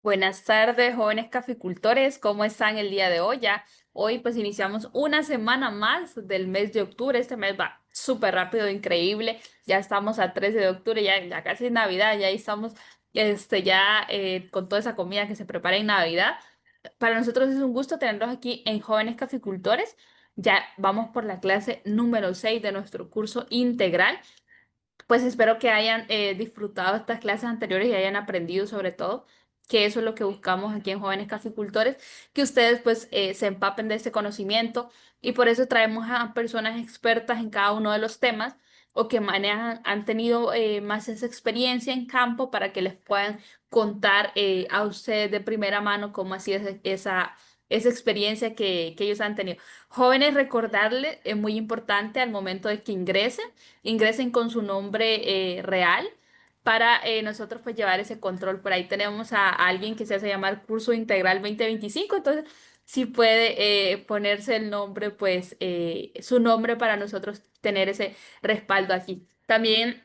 Buenas tardes, jóvenes caficultores. ¿Cómo están el día de hoy? Hoy pues iniciamos una semana más del mes de octubre. Este mes va súper rápido, increíble. Ya estamos a 13 de octubre, ya casi es Navidad, ya ahí estamos con toda esa comida que se prepara en Navidad. Para nosotros es un gusto tenerlos aquí en Jóvenes Caficultores. Ya vamos por la clase número 6 de nuestro curso integral. Pues espero que hayan disfrutado estas clases anteriores y hayan aprendido sobre todo, que eso es lo que buscamos aquí en Jóvenes Caficultores, que ustedes pues se empapen de ese conocimiento y por eso traemos a personas expertas en cada uno de los temas o que han tenido más esa experiencia en campo para que les puedan contar a ustedes de primera mano cómo ha sido esa experiencia que ellos han tenido. Jóvenes, recordarles, es muy importante al momento de que ingresen con su nombre real para nosotros pues llevar ese control. Por ahí tenemos a alguien que se hace llamar Curso Integral 2025, entonces si puede ponerse el nombre, pues su nombre para nosotros tener ese respaldo aquí. También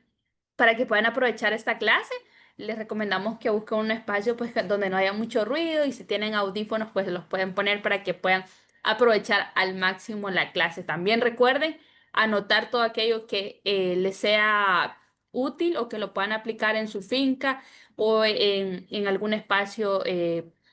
para que puedan aprovechar esta clase, les recomendamos que busquen un espacio pues donde no haya mucho ruido y si tienen audífonos pues los pueden poner para que puedan aprovechar al máximo la clase. También recuerden anotar todo aquello que les sea útil o que lo puedan aplicar en su finca o en algún espacio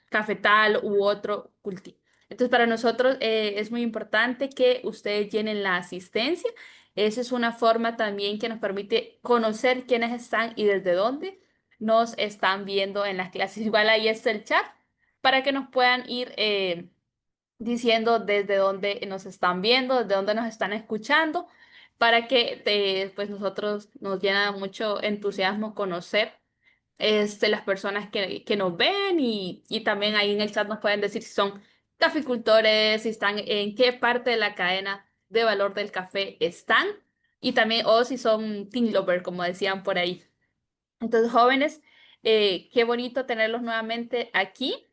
cafetal u otro cultivo. Entonces, para nosotros es muy importante que ustedes llenen la asistencia. Esa es una forma también que nos permite conocer quiénes están y desde dónde nos están viendo en las clases. Igual ahí está el chat para que nos puedan ir diciendo desde dónde nos están viendo, desde dónde nos están escuchando, para que pues nosotros nos llena mucho entusiasmo conocer las personas que nos ven y también ahí en el chat nos pueden decir si son caficultores, si están en qué parte de la cadena de valor del café están y también o si son team lover, como decían por ahí. Entonces, jóvenes, qué bonito tenerlos nuevamente aquí,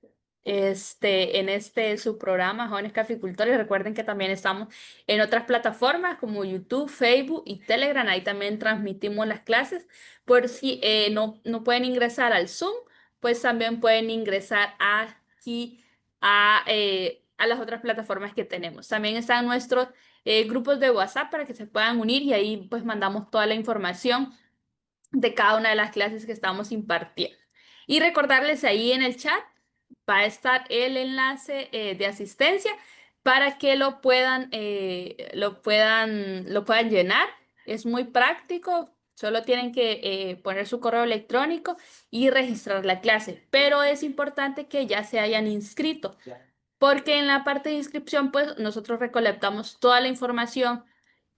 en este su programa, Jóvenes Caficultores. Recuerden que también estamos en otras plataformas como YouTube, Facebook y Telegram. Ahí también transmitimos las clases. Por si no pueden ingresar al Zoom, pues también pueden ingresar aquí a las otras plataformas que tenemos. También están nuestros grupos de WhatsApp para que se puedan unir y ahí pues mandamos toda la información de cada una de las clases que estamos impartiendo. Y recordarles ahí en el chat va a estar el enlace de asistencia para que lo puedan llenar. Es muy práctico, solo tienen que poner su correo electrónico y registrar la clase, pero es importante que ya se hayan inscrito, porque en la parte de inscripción, pues nosotros recolectamos toda la información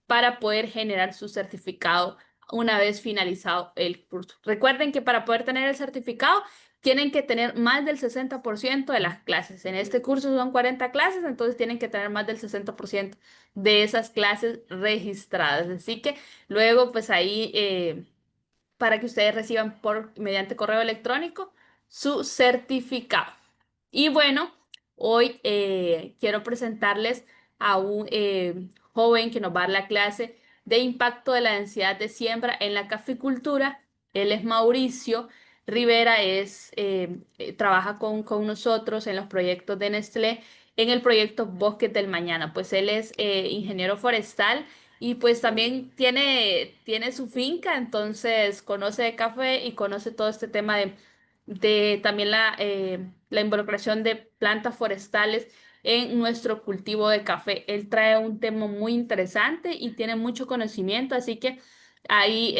para poder generar su certificado una vez finalizado el curso. Recuerden que para poder tener el certificado tienen que tener más del 60% de las clases. En este curso son 40 clases, entonces tienen que tener más del 60% de esas clases registradas. Así que luego, pues ahí, para que ustedes reciban mediante correo electrónico su certificado. Y bueno, hoy quiero presentarles a un joven que nos va a dar la clase de impacto de la densidad de siembra en la caficultura. Él es Mauricio Rivera, trabaja con nosotros en los proyectos de Nestlé, en el proyecto Bosques del Mañana. Pues él es ingeniero forestal y pues también tiene su finca, entonces conoce de café y conoce todo este tema de también la involucración de plantas forestales en nuestro cultivo de café. Él trae un tema muy interesante y tiene mucho conocimiento, así que ahí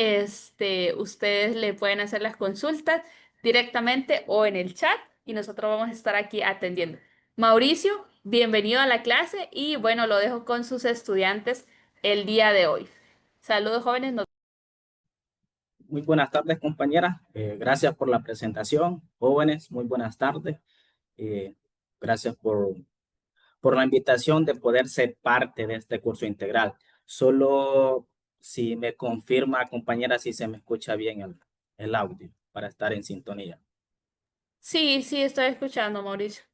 ustedes le pueden hacer las consultas directamente o en el chat y nosotros vamos a estar aquí atendiendo. Mauricio, bienvenido a la clase y bueno, lo dejo con sus estudiantes el día de hoy. Saludos, jóvenes. Muy buenas tardes, compañeras. Gracias por la presentación. Jóvenes, muy buenas tardes. Eh, Gracias por la invitación de poder ser parte de este curso integral. Solo si me confirma, compañera, si se me escucha bien el audio para estar en sintonía. Sí, sí, estoy escuchando, Mauricio.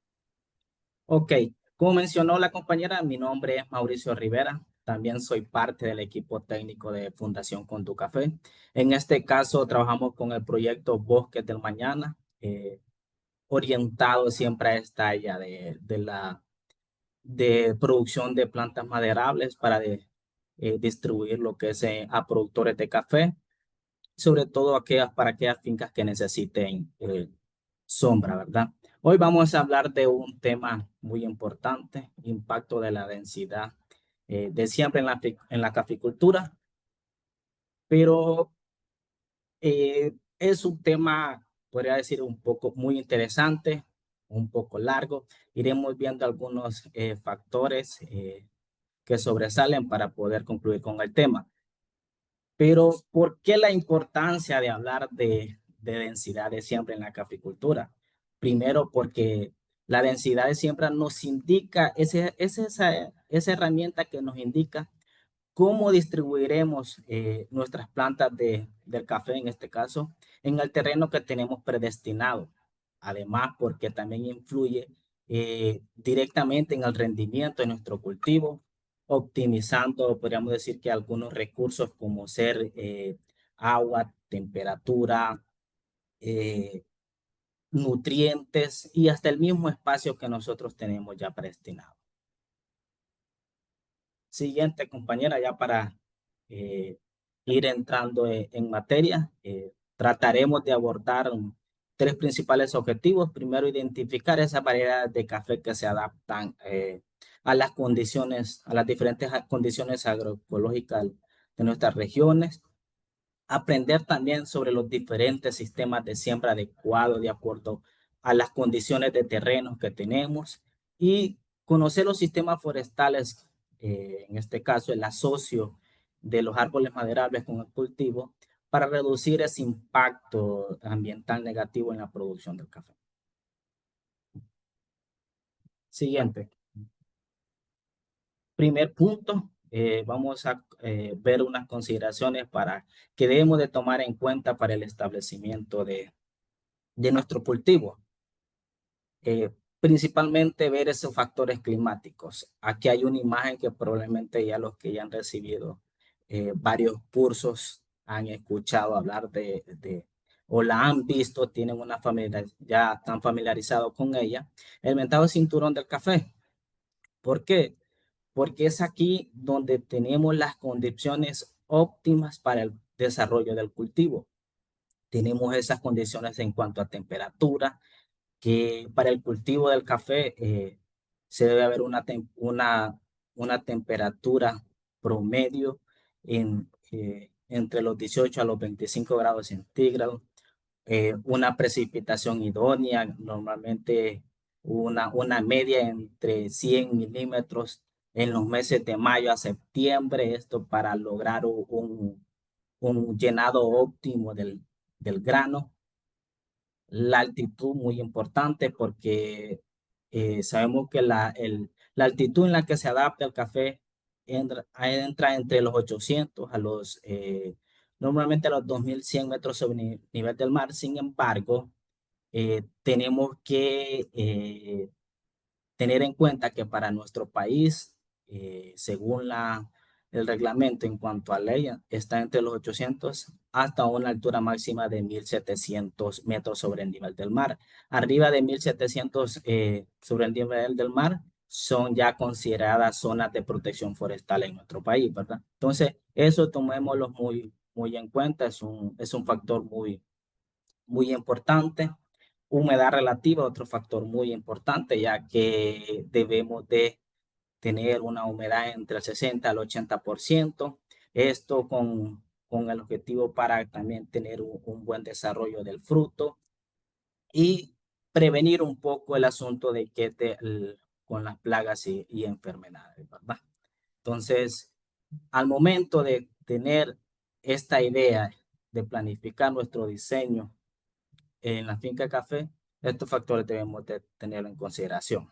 Ok, como mencionó la compañera, mi nombre es Mauricio Rivera. También soy parte del equipo técnico de Fundación Con Tu Café. En este caso, trabajamos con el proyecto Bosques del Mañana. orientado siempre a esta área de producción de plantas maderables para distribuir lo que es a productores de café, sobre todo para aquellas fincas que necesiten sombra, ¿verdad? Hoy vamos a hablar de un tema muy importante, impacto de la densidad de siempre en la caficultura, pero es un tema, podría decir, un poco muy interesante, un poco largo. Iremos viendo algunos factores que sobresalen para poder concluir con el tema. Pero, ¿por qué la importancia de hablar de densidad de siembra en la caficultura? Primero, porque la densidad de siembra nos indica, esa herramienta que nos indica cómo distribuiremos nuestras plantas del café, en este caso, en el terreno que tenemos predestinado. Además, porque también influye directamente en el rendimiento de nuestro cultivo, optimizando, podríamos decir que algunos recursos como ser agua, temperatura, eh, nutrientes y hasta el mismo espacio que nosotros tenemos ya predestinado. Siguiente, compañera, ya para eh, ir entrando en materia, trataremos de abordar tres principales objetivos. Primero, identificar esas variedades de café que se adaptan a las condiciones, a las diferentes condiciones agroecológicas de nuestras regiones. Aprender también sobre los diferentes sistemas de siembra adecuados de acuerdo a las condiciones de terrenos que tenemos y conocer los sistemas forestales, en este caso el asocio de los árboles maderables con el cultivo, para reducir ese impacto ambiental negativo en la producción del café. Siguiente. Primer punto, vamos a ver unas consideraciones que debemos de tomar en cuenta para el establecimiento de nuestro cultivo. Principalmente ver esos factores climáticos. Aquí hay una imagen que probablemente ya los que ya han recibido varios cursos han escuchado hablar o la han visto, tienen una familia, ya están familiarizados con ella, el mentado cinturón del café. ¿Por qué? Porque es aquí donde tenemos las condiciones óptimas para el desarrollo del cultivo. Tenemos esas condiciones en cuanto a temperatura, que para el cultivo del café se debe haber una temperatura promedio entre los 18 a los 25 grados centígrados, una precipitación idónea, normalmente una media entre 100 milímetros en los meses de mayo a septiembre, esto para lograr un llenado óptimo del grano. La altitud muy importante porque sabemos que la altitud en la que se adapta el café entra entre los 800 normalmente a los 2100 metros sobre nivel del mar. Sin embargo, tenemos que tener en cuenta que para nuestro país, según el reglamento en cuanto a ley, está entre los 800 hasta una altura máxima de 1700 metros sobre el nivel del mar. Arriba de 1700 sobre el nivel del mar son ya consideradas zonas de protección forestal en nuestro país, ¿verdad? Entonces, eso tomémoslo muy en cuenta, es un factor muy importante. Humedad relativa, otro factor muy importante, ya que debemos de tener una humedad entre el 60 al 80%. Esto con el objetivo para también tener un buen desarrollo del fruto y prevenir un poco el asunto de con las plagas y enfermedades, ¿verdad? Entonces, al momento de tener esta idea de planificar nuestro diseño en la finca de café, estos factores debemos de tenerlo en consideración.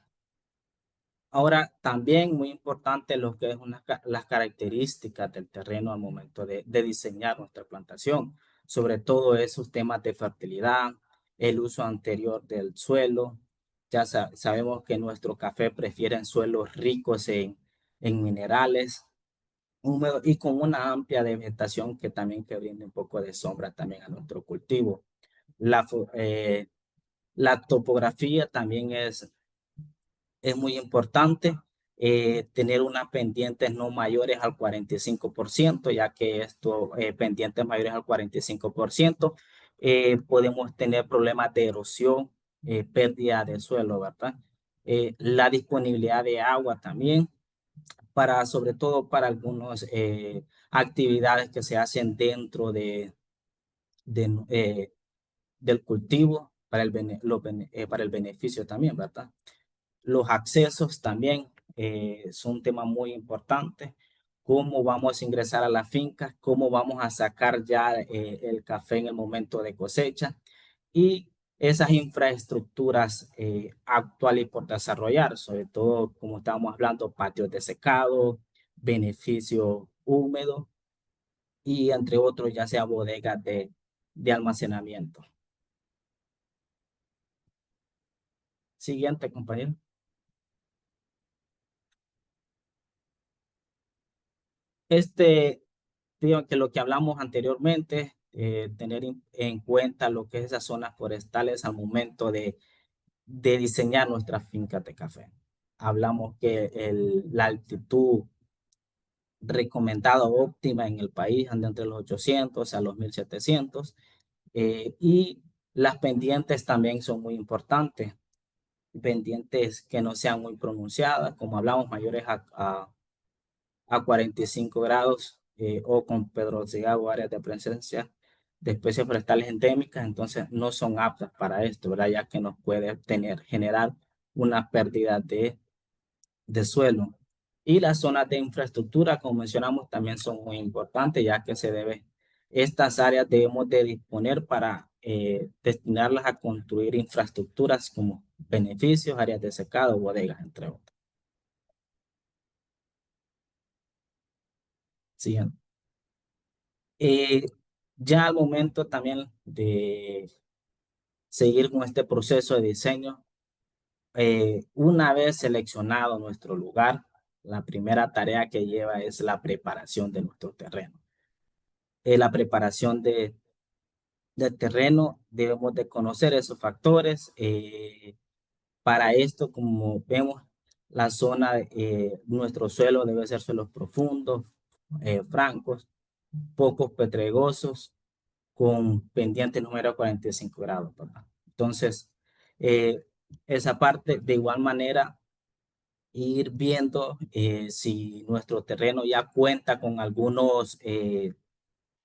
Ahora, también muy importante lo que es las características del terreno al momento de diseñar nuestra plantación, sobre todo esos temas de fertilidad, el uso anterior del suelo. Ya sabemos que nuestro café prefiere suelos ricos en minerales, húmedos y con una amplia vegetación que brinde un poco de sombra también a nuestro cultivo. La, La topografía también es muy importante. Tener unas pendientes no mayores al 45%, ya que esto, pendientes mayores al 45%, podemos tener problemas de erosión, pérdida de suelo, ¿verdad? La disponibilidad de agua también, sobre todo para algunas actividades que se hacen dentro de, del cultivo, para el beneficio también, ¿verdad? Los accesos también son un tema muy importante. Cómo vamos a ingresar a la finca, cómo vamos a sacar ya el café en el momento de cosecha y esas infraestructuras actuales por desarrollar, sobre todo como estábamos hablando, patios de secado, beneficio húmedo y entre otros ya sea bodegas de almacenamiento. Siguiente, compañero. Este, digo que lo que hablamos anteriormente, tener en cuenta lo que es esas zonas forestales al momento de diseñar nuestras fincas de café. Hablamos que la altitud recomendada óptima en el país anda entre los 800 a los 1700, y las pendientes también son muy importantes, pendientes que no sean muy pronunciadas, como hablamos, mayores a 45 grados, o con pedrosidad o áreas de presencia de especies forestales endémicas, entonces no son aptas para esto, ¿verdad? Ya que nos puede generar una pérdida de suelo. Y las zonas de infraestructura, como mencionamos, también son muy importantes, ya que estas áreas debemos de disponer para destinarlas a construir infraestructuras como beneficios, áreas de secado, bodegas, entre otros. Sí. Eh, ya al momento también de seguir con este proceso de diseño, una vez seleccionado nuestro lugar, la primera tarea que lleva es la preparación de nuestro terreno. La preparación del terreno, debemos de conocer esos factores. Para esto, como vemos, la zona, nuestro suelo debe ser suelos profundos, francos, pocos pedregosos, con pendiente número 45 grados, ¿verdad? Entonces, eh, esa parte, de igual manera, ir viendo si nuestro terreno ya cuenta con algunos,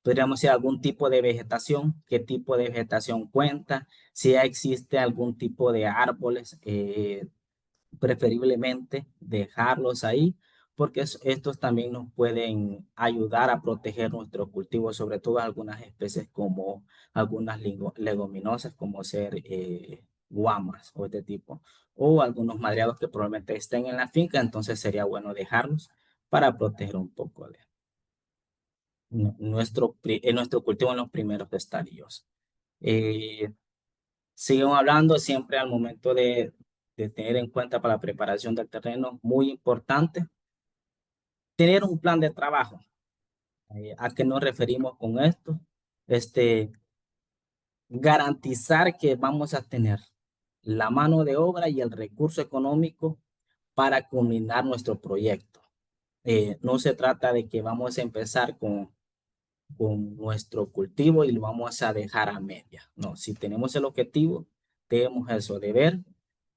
podríamos decir, algún tipo de vegetación, qué tipo de vegetación cuenta, si ya existe algún tipo de árboles, preferiblemente dejarlos ahí, porque estos también nos pueden ayudar a proteger nuestros cultivos, sobre todo algunas especies como algunas leguminosas, como ser guamas o este tipo, o algunos madreados que probablemente estén en la finca, entonces sería bueno dejarlos para proteger un poco de nuestro cultivo en los primeros estadios. Eh, Sigamos hablando siempre al momento de tener en cuenta para la preparación del terreno, muy importante, tener un plan de trabajo. ¿A qué nos referimos con esto? Este, garantizar que vamos a tener la mano de obra y el recurso económico para culminar nuestro proyecto. No se trata de que vamos a empezar con nuestro cultivo y lo vamos a dejar a media. No, si tenemos el objetivo, tenemos eso de ver,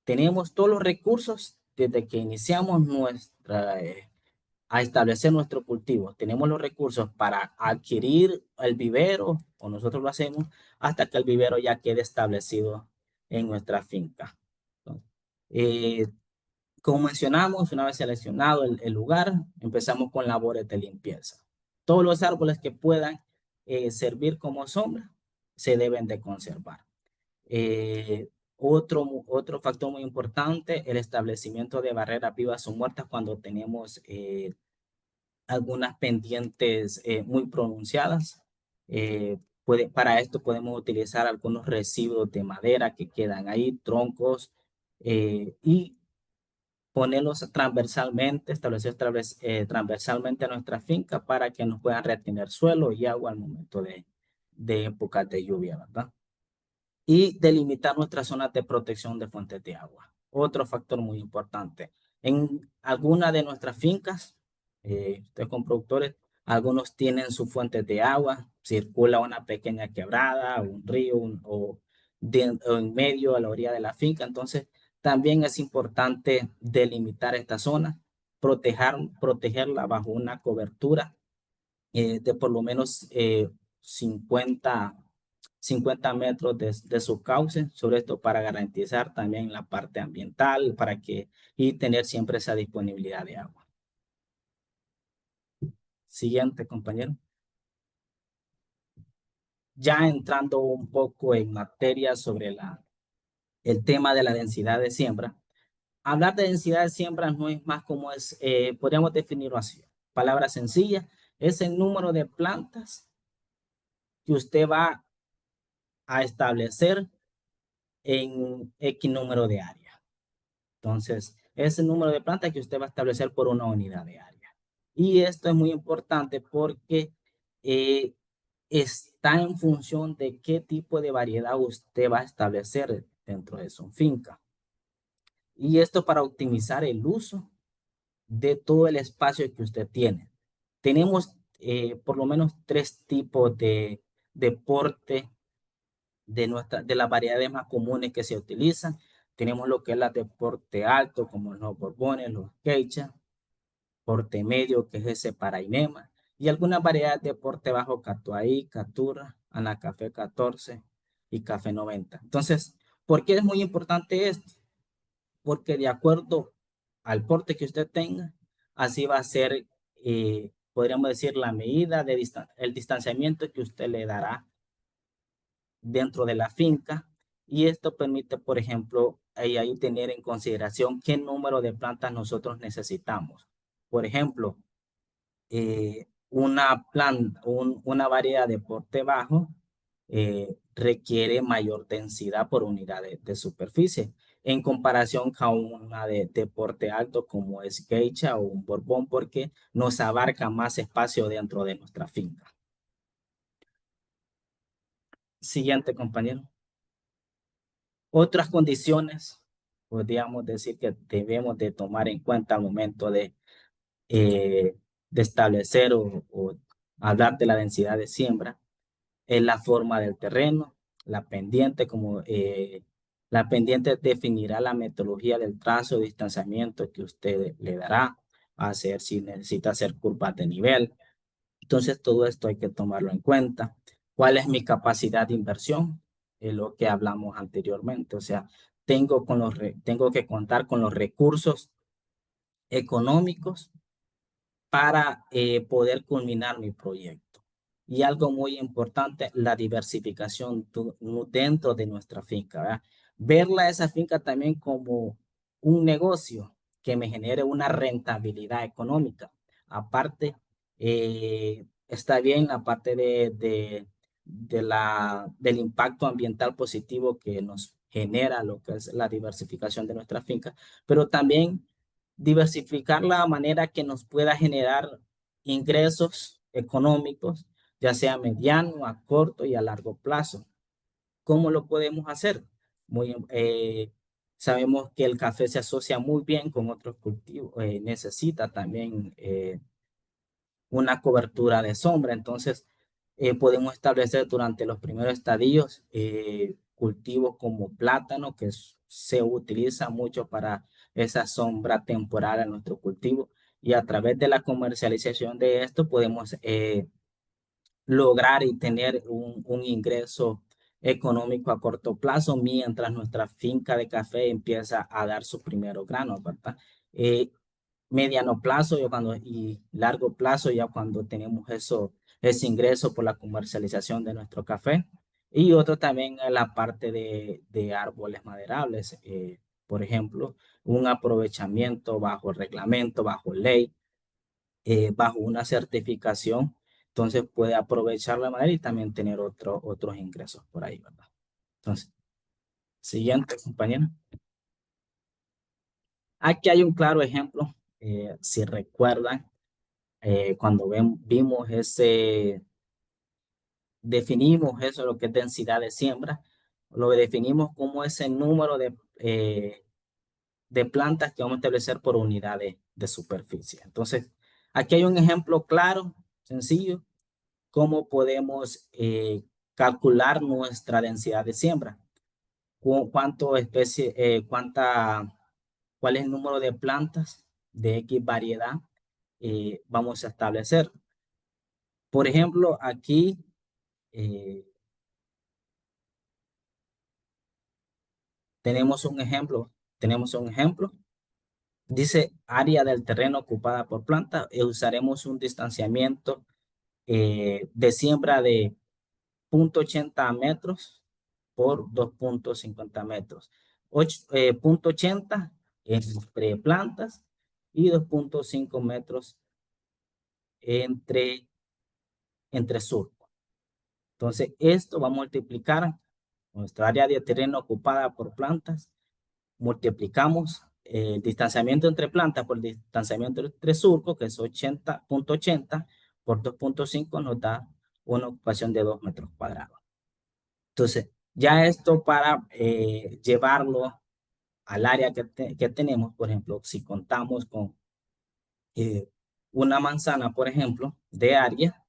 tenemos todos los recursos desde que iniciamos a establecer nuestro cultivo. Tenemos los recursos para adquirir el vivero, o nosotros lo hacemos, hasta que el vivero ya quede establecido en nuestra finca. Entonces, como mencionamos, una vez seleccionado el lugar, empezamos con labores de limpieza. Todos los árboles que puedan servir como sombra se deben de conservar. Otro factor muy importante, el establecimiento de barreras vivas o muertas cuando tenemos algunas pendientes muy pronunciadas. Para esto podemos utilizar algunos residuos de madera que quedan ahí, troncos, y ponerlos transversalmente, transversalmente a nuestra finca para que nos puedan retener suelo y agua al momento de épocas de lluvia, ¿verdad? y delimitar nuestras zonas de protección de fuentes de agua. Otro factor muy importante. En algunas de nuestras fincas, ustedes con productores, algunos tienen sus fuentes de agua, circula una pequeña quebrada, un río, o en medio a la orilla de la finca. Entonces, también es importante delimitar esta zona, protegerla bajo una cobertura de por lo menos 50 50 metros de su cauce, sobre esto para garantizar también la parte ambiental, y tener siempre esa disponibilidad de agua. Siguiente, compañero. Ya entrando un poco en materia sobre el tema de la densidad de siembra. Hablar de densidad de siembra no es más como podríamos definirlo así. Palabra sencilla, es el número de plantas que usted va a establecer en X número de área. Entonces, es el número de plantas que usted va a establecer por una unidad de área. Y esto es muy importante porque eh, está en función de qué tipo de variedad usted va a establecer dentro de su finca. Y esto para optimizar el uso de todo el espacio que usted tiene. Tenemos por lo menos tres tipos de porte de las variedades más comunes que se utilizan. Tenemos lo que es la de porte alto, como los borbones, los quechas, porte medio, que es ese parainema, y algunas variedades de porte bajo, catuaí, caturra, anacafé 14 y café 90. Entonces, ¿por qué es muy importante esto? Porque de acuerdo al porte que usted tenga, así va a ser, podríamos decir, la medida el distanciamiento que usted le dará dentro de la finca, y esto permite, por ejemplo, ahí tener en consideración qué número de plantas nosotros necesitamos. Por ejemplo, una variedad de porte bajo requiere mayor densidad por unidad de superficie en comparación con una de porte alto como es geisha o un borbón, porque nos abarca más espacio dentro de nuestra finca. Siguiente, compañero. Otras condiciones, podríamos decir que debemos de tomar en cuenta al momento eh, de establecer o hablar de la densidad de siembra, es la forma del terreno, la pendiente, la pendiente definirá la metodología del trazo de distanciamiento que usted le dará a hacer si necesita hacer curvas de nivel. Entonces, todo esto hay que tomarlo en cuenta. ¿Cuál es mi capacidad de inversión? Es lo que hablamos anteriormente. O sea, tengo que contar con los recursos económicos para poder culminar mi proyecto. Y algo muy importante, la diversificación dentro de nuestra finca, ¿verdad? Verla esa finca también como un negocio que me genere una rentabilidad económica. Aparte, está bien la parte del impacto ambiental positivo que nos genera lo que es la diversificación de nuestra finca, pero también diversificar la manera que nos pueda generar ingresos económicos, ya sea a mediano, a corto y a largo plazo. ¿Cómo lo podemos hacer? Sabemos que el café se asocia muy bien con otros cultivos, necesita también una cobertura de sombra. Entonces, podemos establecer durante los primeros estadios cultivos como plátano, que se utiliza mucho para esa sombra temporal en nuestro cultivo. Y a través de la comercialización de esto podemos lograr y tener un ingreso económico a corto plazo mientras nuestra finca de café empieza a dar sus primeros granos, ¿verdad? Eh, Mediano plazo y largo plazo, ya cuando tenemos ese ingreso por la comercialización de nuestro café. Y otro también en la parte de árboles maderables, por ejemplo, un aprovechamiento bajo reglamento, bajo ley, bajo una certificación. Entonces puede aprovechar la madera y también tener otros ingresos por ahí, ¿verdad? Entonces, siguiente, compañero. Aquí hay un claro ejemplo, si recuerdan, cuando definimos eso, lo que es densidad de siembra, lo definimos como ese número de plantas que vamos a establecer por unidad de superficie. Entonces, aquí hay un ejemplo claro, sencillo, cómo podemos calcular nuestra densidad de siembra. Cuánto especie, cuál es el número de plantas de X variedad vamos a establecer. Por ejemplo, aquí eh, tenemos un ejemplo. Dice área del terreno ocupada por planta. Usaremos un distanciamiento de siembra de 0,80 metros por 2,50 metros. 0,80 entre plantas y 2,5 metros entre surco. Entonces, esto va a multiplicar nuestra área de terreno ocupada por plantas. Multiplicamos el distanciamiento entre plantas por el distanciamiento entre surcos, que es 80,80 por 2,5 nos da una ocupación de 2 metros cuadrados. Entonces, ya esto para llevarlo al área que tenemos, por ejemplo, si contamos con una manzana, por ejemplo, de área,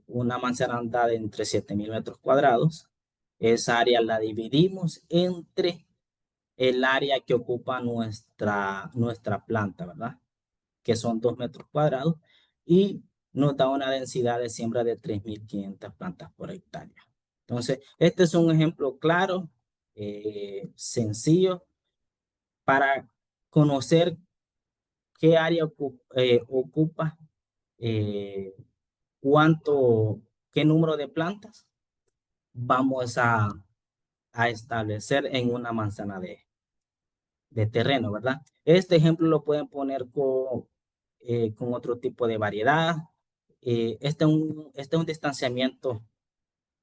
una manzana anda de entre 7,000 metros cuadrados, esa área la dividimos entre el área que ocupa nuestra planta, ¿verdad? Que son 2 metros cuadrados, y nos da una densidad de siembra de 3,500 plantas por hectárea. Entonces, este es un ejemplo claro, sencillo, para conocer qué área ocupa, eh, qué número de plantas vamos a establecer en una manzana de terreno, ¿verdad? Este ejemplo lo pueden poner con otro tipo de variedad. Este es un distanciamiento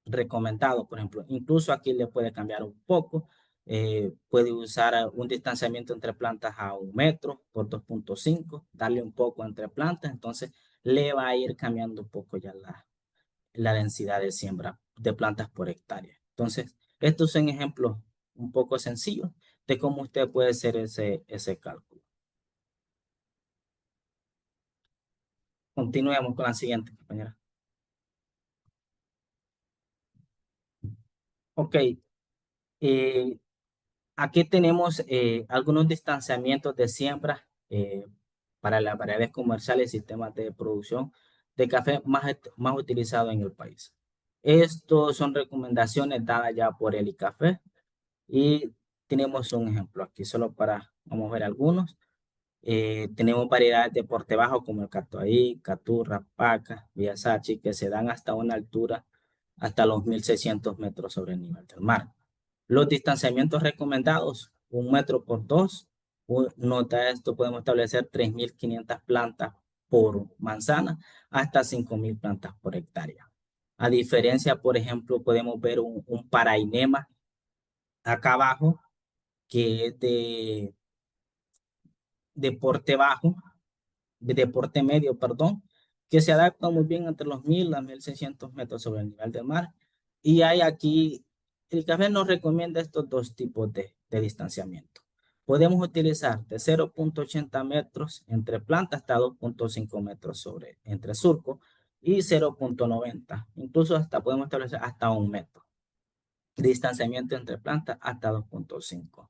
recomendado, por ejemplo. Incluso aquí le puede cambiar un poco. Puede usar un distanciamiento entre plantas a 1 metro por 2,5, darle un poco entre plantas, entonces le va a ir cambiando un poco ya la densidad de siembra de plantas por hectárea. Entonces, estos son ejemplos un poco sencillos de cómo usted puede hacer ese cálculo. Continuemos con la siguiente, compañera. Ok, eh, aquí tenemos algunos distanciamientos de siembra para las variedades comerciales y sistemas de producción de café más utilizados en el país. Estos son recomendaciones dadas ya por el ICAFE y tenemos un ejemplo aquí, vamos a ver algunos. Tenemos variedades de porte bajo como el catuahí, caturra, paca, viasachi, que se dan hasta una altura hasta los 1,600 metros sobre el nivel del mar. Los distanciamientos recomendados, 1 metro por 2. Nota esto, podemos establecer 3,500 plantas por manzana hasta 5,000 plantas por hectárea. A diferencia, por ejemplo, podemos ver un parainema acá abajo, que es de porte bajo, de porte medio, perdón, que se adapta muy bien entre los 1,000 a 1,600 metros sobre el nivel del mar. Y hay aquí, el café nos recomienda estos dos tipos de distanciamiento. Podemos utilizar de 0,80 metros entre plantas hasta 2,5 metros entre surco y 0,90. Incluso hasta podemos establecer hasta 1 metro. Distanciamiento entre plantas hasta 2,5.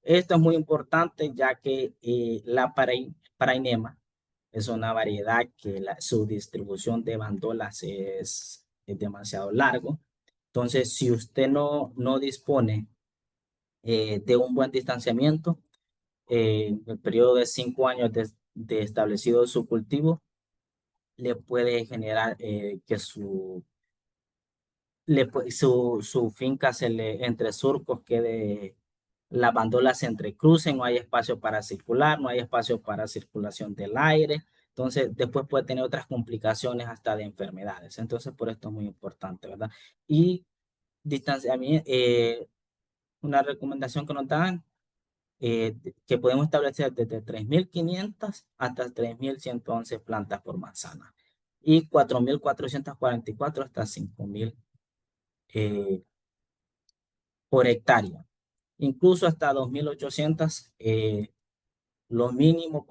Esto es muy importante ya que la parainema es una variedad que su distribución de bandolas es demasiado largo. Entonces, si usted no dispone de un buen distanciamiento, el periodo de 5 años de establecido su cultivo, le puede generar que su finca entre surcos quede, las bandolas se entrecrucen, no hay espacio para circular, no hay espacio para circulación del aire. Entonces, después puede tener otras complicaciones hasta de enfermedades. Entonces, por esto es muy importante, ¿verdad? Y distanciamiento, una recomendación que nos dan, que podemos establecer desde 3,500 hasta 3,111 plantas por manzana y 4,444 hasta 5,000 por hectárea. Incluso hasta 2.800, lo mínimo,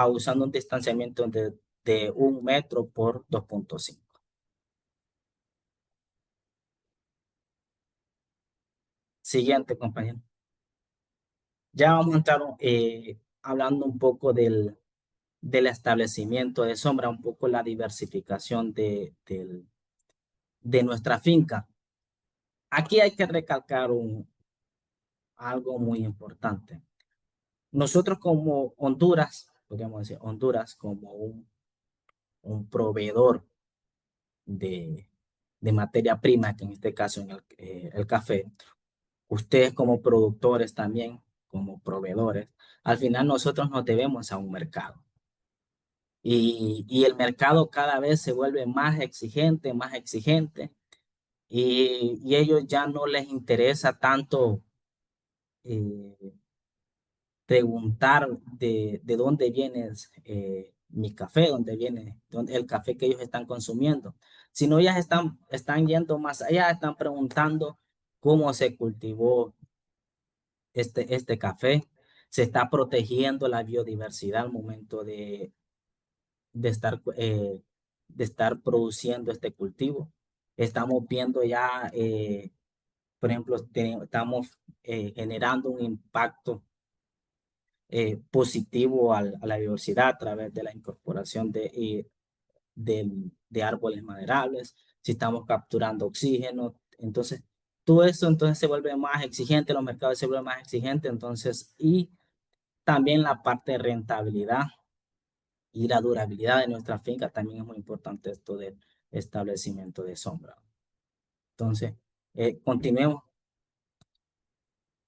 usando un distanciamiento de 1 metro por 2,5. Siguiente, compañero. Ya vamos a entrar hablando un poco del establecimiento de sombra, un poco la diversificación de nuestra finca. Aquí hay que recalcar algo muy importante. Nosotros como Honduras, podríamos decir Honduras como un proveedor de, de materia prima, que en este caso en el café, ustedes como productores también, como proveedores, al final nosotros nos debemos a un mercado. Y el mercado cada vez se vuelve más exigente, y ellos ya no les interesa tanto eh, preguntar de dónde viene mi café, el café que ellos están consumiendo, sino ellas están yendo más allá, están preguntando cómo se cultivó este café, se está protegiendo la biodiversidad al momento de estar, eh, de estar produciendo este cultivo. Estamos viendo ya, por ejemplo, estamos generando un impacto positivo a la biodiversidad a través de la incorporación de árboles maderables, si estamos capturando oxígeno, entonces todo eso entonces se vuelve más exigente, los mercados se vuelven más exigentes, entonces, y también la parte de rentabilidad y la durabilidad de nuestra finca también es muy importante esto del establecimiento de sombra. Entonces, continuemos,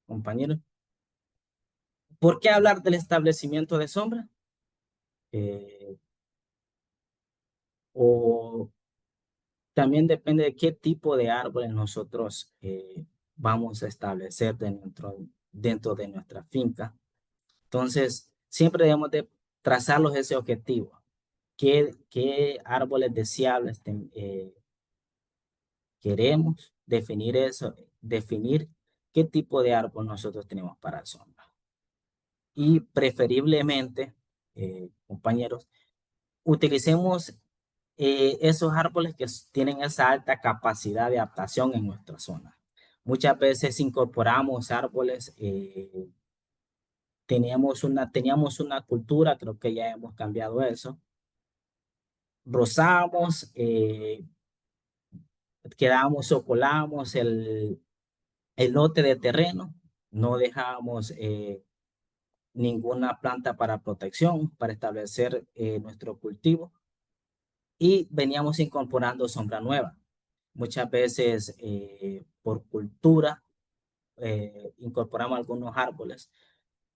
compañeros. ¿Por qué hablar del establecimiento de sombra? Eh, o También depende de qué tipo de árboles nosotros vamos a establecer dentro de nuestra finca. Entonces, siempre debemos de trazarlos ese objetivo. ¿Qué árboles deseables queremos? Definir eso, definir qué tipo de árbol nosotros tenemos para sombra. Y preferiblemente, compañeros, utilicemos esos árboles que tienen esa alta capacidad de adaptación en nuestra zona. Muchas veces incorporamos árboles, teníamos una cultura, creo que ya hemos cambiado eso. Rozamos, quedamos o colamos el lote de terreno, no dejábamos ninguna planta para protección, para establecer nuestro cultivo, y veníamos incorporando sombra nueva. Muchas veces por cultura incorporamos algunos árboles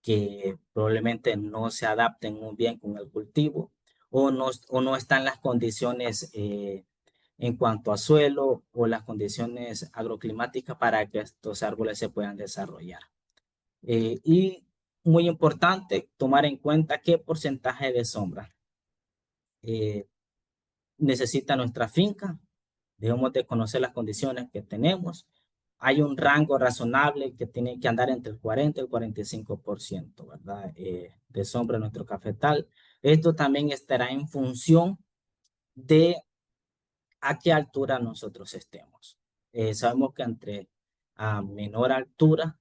que probablemente no se adapten muy bien con el cultivo, o no están las condiciones en cuanto a suelo o las condiciones agroclimáticas para que estos árboles se puedan desarrollar. Y muy importante tomar en cuenta qué porcentaje de sombra eh, necesita nuestra finca. Debemos de conocer las condiciones que tenemos. Hay un rango razonable que tiene que andar entre el 40 y el 45%, ¿verdad? De sombra en nuestro cafetal. Esto también estará en función de a qué altura nosotros estemos. Sabemos que entre a menor altura,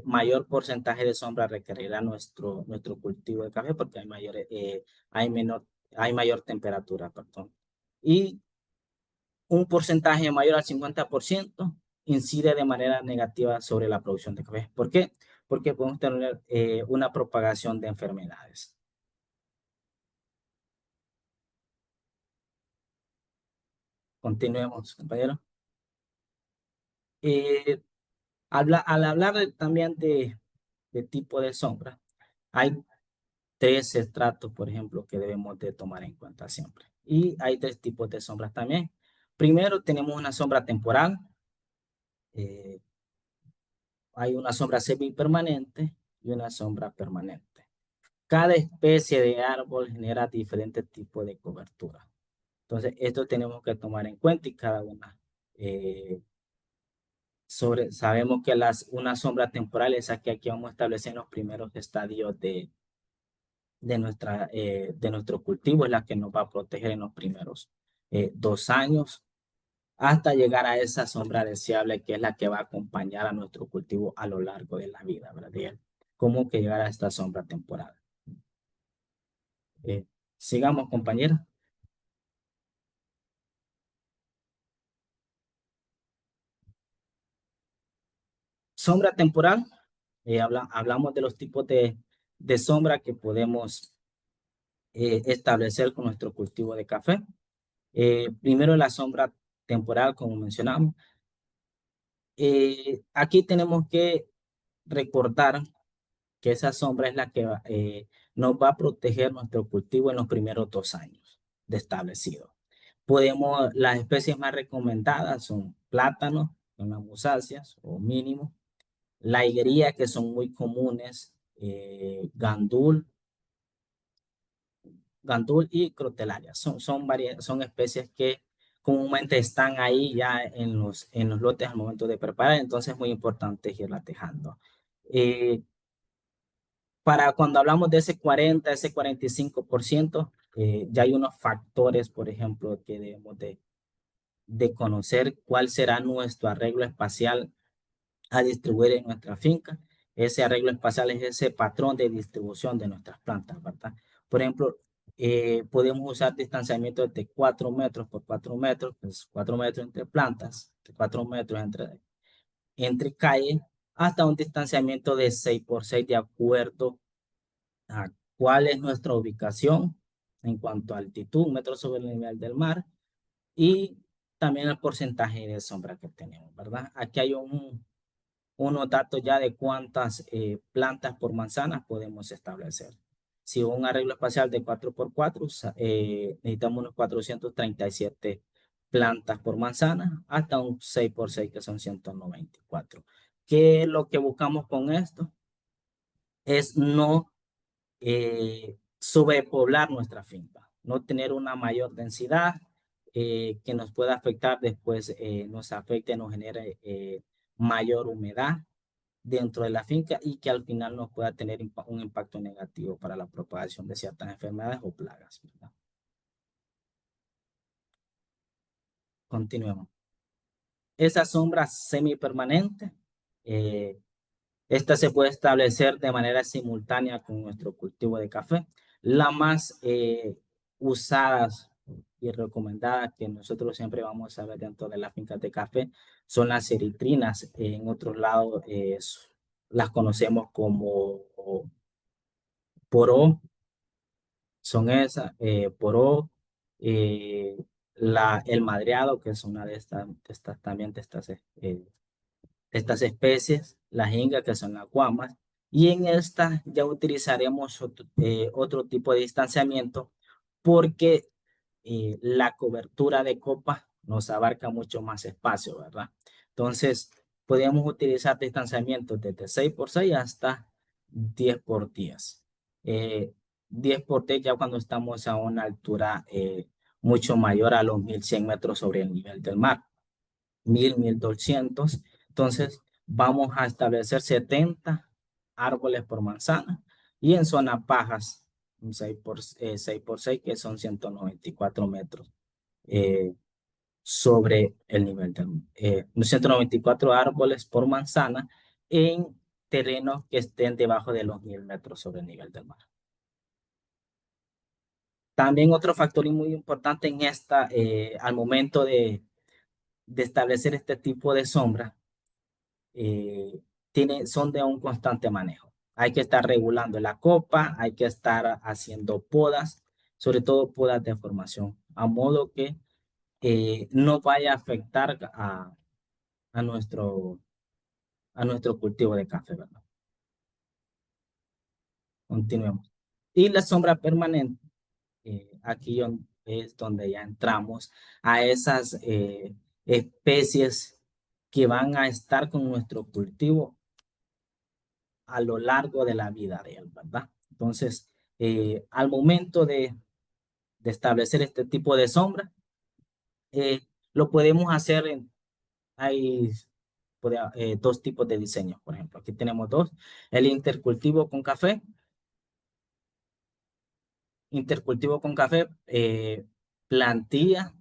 mayor porcentaje de sombra requerirá nuestro cultivo de café, porque hay mayor temperatura, perdón. Y un porcentaje mayor al 50% incide de manera negativa sobre la producción de café. ¿Por qué? Porque podemos tener una propagación de enfermedades. Continuemos, compañero. Eh, al hablar también de tipo de sombra, hay tres estratos, por ejemplo, que debemos de tomar en cuenta siempre. Y hay tres tipos de sombras también. Primero tenemos una sombra temporal, eh, hay una sombra semipermanente y una sombra permanente. Cada especie de árbol genera diferentes tipos de cobertura. Entonces, esto tenemos que tomar en cuenta, y cada una sabemos que una sombra temporal es aquí vamos a establecer los primeros estadios de nuestro cultivo, es la que nos va a proteger en los primeros 2 años hasta llegar a esa sombra deseable que es la que va a acompañar a nuestro cultivo a lo largo de la vida, ¿verdad? ¿Cómo que llegar a esta sombra temporal? Eh, Sigamos, compañera. Sombra temporal, hablamos de los tipos de sombra que podemos establecer con nuestro cultivo de café. Primero la sombra temporal, como mencionamos. Aquí tenemos que recordar que esa sombra es la que nos va a proteger nuestro cultivo en los primeros 2 años de establecido. Las especies más recomendadas son plátanos, son las musáceas o mínimo, la higuería que son muy comunes, gandul y crotelaria. Son especies que comúnmente están ahí ya en los lotes al momento de preparar, entonces es muy importante irla tejando. Eh, para cuando hablamos de ese 40, ese 45%, ya hay unos factores, por ejemplo, que debemos de conocer cuál será nuestro arreglo espacial a distribuir en nuestra finca. Ese arreglo espacial es ese patrón de distribución de nuestras plantas, ¿verdad? Por ejemplo, podemos usar distanciamientos de 4 metros por 4 metros, pues 4 metros entre plantas, 4 metros entre calles, hasta un distanciamiento de 6 por 6 de acuerdo a cuál es nuestra ubicación en cuanto a altitud, metros sobre el nivel del mar, y también el porcentaje de sombra que tenemos, ¿verdad? Aquí hay unos datos ya de cuántas plantas por manzana podemos establecer. Si un arreglo espacial de 4x4, necesitamos unos 437 plantas por manzana, hasta un 6x6 que son 194. ¿Qué es lo que buscamos con esto? Es no sobrepoblar nuestra finca, no tener una mayor densidad que nos pueda afectar después, nos afecte, nos genere mayor humedad dentro de la finca y que al final nos pueda tener un impacto negativo para la propagación de ciertas enfermedades o plagas, ¿verdad? Continuemos. Esa sombra semipermanente, eh, esta se puede establecer de manera simultánea con nuestro cultivo de café. La más usadas y recomendada que nosotros siempre vamos a ver dentro de las fincas de café son las eritrinas. En otros lados las conocemos como poró, son esas, poró, eh, el madreado, que es una también estas especies, las ingas, que son las guamas, y en estas ya utilizaremos otro tipo de distanciamiento porque la cobertura de copa nos abarca mucho más espacio, ¿verdad? Entonces, podemos utilizar distanciamientos desde 6x6 hasta 10x10. Eh, 10x10 ya cuando estamos a una altura mucho mayor a los 1100 metros sobre el nivel del mar. 1200. Entonces, vamos a establecer 70 árboles por manzana y en zonas bajas, un 6x6, que son 194 metros sobre el nivel del mar. 194 árboles por manzana en terrenos que estén debajo de los 1000 metros sobre el nivel del mar. También otro factor muy importante en al momento de establecer este tipo de sombra, eh, son de un constante manejo. Hay que estar regulando la copa, hay que estar haciendo podas, sobre todo podas de formación, a modo que no vaya a afectar a nuestro, a nuestro cultivo de café, ¿verdad? Continuemos. Y la sombra permanente, aquí es donde ya entramos a esas especies que van a estar con nuestro cultivo a lo largo de la vida de él, ¿verdad? Entonces, al momento de establecer este tipo de sombra, lo podemos hacer hay dos tipos de diseños, por ejemplo. Aquí tenemos dos. El intercultivo con café. Intercultivo con café, plantilla,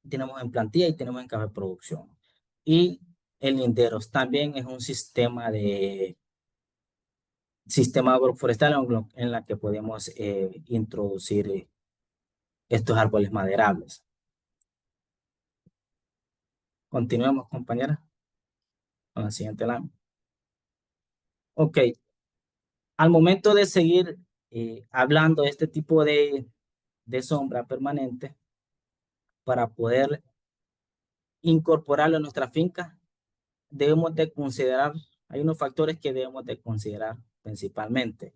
tenemos en plantilla y tenemos en café producción. Y el linderos también es un sistema agroforestal en la que podemos introducir estos árboles maderables. Continuemos, compañera, con la siguiente lámina. Ok, al momento de seguir hablando de este tipo de sombra permanente, para poder incorporarlo a nuestra finca, debemos de considerar, hay unos factores que debemos de considerar principalmente.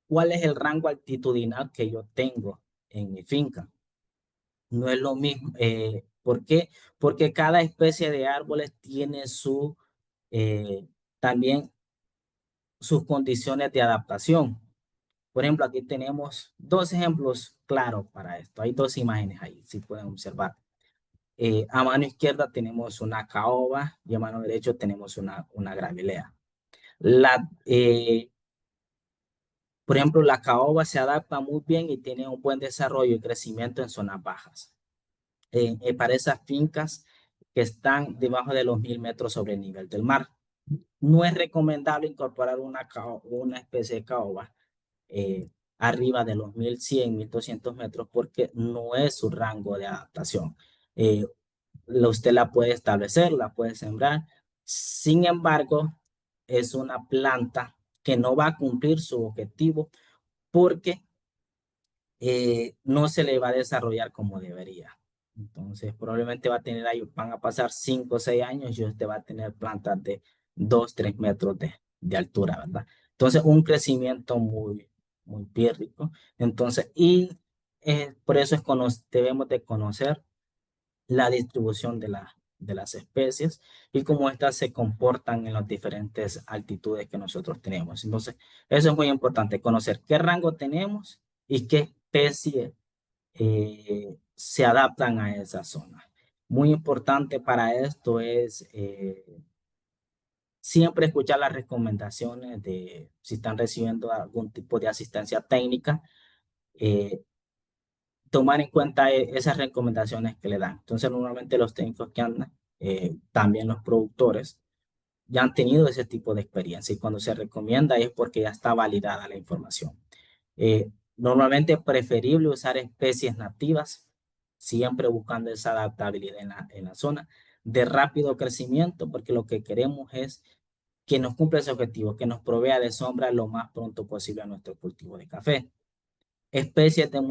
¿Cuál es el rango altitudinal que yo tengo en mi finca? No es lo mismo. ¿Por qué? Porque cada especie de árboles tiene eh, también sus condiciones de adaptación. Por ejemplo, aquí tenemos dos ejemplos claros para esto. Hay dos imágenes ahí, si pueden observar. A mano izquierda tenemos una caoba y a mano derecha tenemos una gravilea. La, eh, por ejemplo, la caoba se adapta muy bien y tiene un buen desarrollo y crecimiento en zonas bajas. Para esas fincas que están debajo de los 1000 metros sobre el nivel del mar. No es recomendable incorporar una especie de caoba eh, arriba de los 1100, 1200 metros porque no es su rango de adaptación. Eh, Usted la puede establecer, la puede sembrar. Sin embargo, es una planta que no va a cumplir su objetivo porque no se le va a desarrollar como debería. Entonces, probablemente va a tener ahí, van a pasar 5 o 6 años y usted va a tener plantas de 2 3 metros de altura, ¿verdad? Entonces, un crecimiento muy pírrico. Entonces, por eso debemos de conocer la distribución de las especies y cómo éstas se comportan en las diferentes altitudes que nosotros tenemos. Entonces, eso es muy importante, conocer qué rango tenemos y qué especies se adaptan a esa zona. Muy importante para esto es siempre escuchar las recomendaciones de si están recibiendo algún tipo de asistencia técnica, eh, tomar en cuenta esas recomendaciones que le dan. Entonces, normalmente los técnicos que andan, también los productores, ya han tenido ese tipo de experiencia y cuando se recomienda es porque ya está validada la información. Normalmente es preferible usar especies nativas, siempre buscando esa adaptabilidad en la zona de rápido crecimiento, porque lo que queremos es que nos cumpla ese objetivo, que nos provea de sombra lo más pronto posible a nuestro cultivo de café. Especies de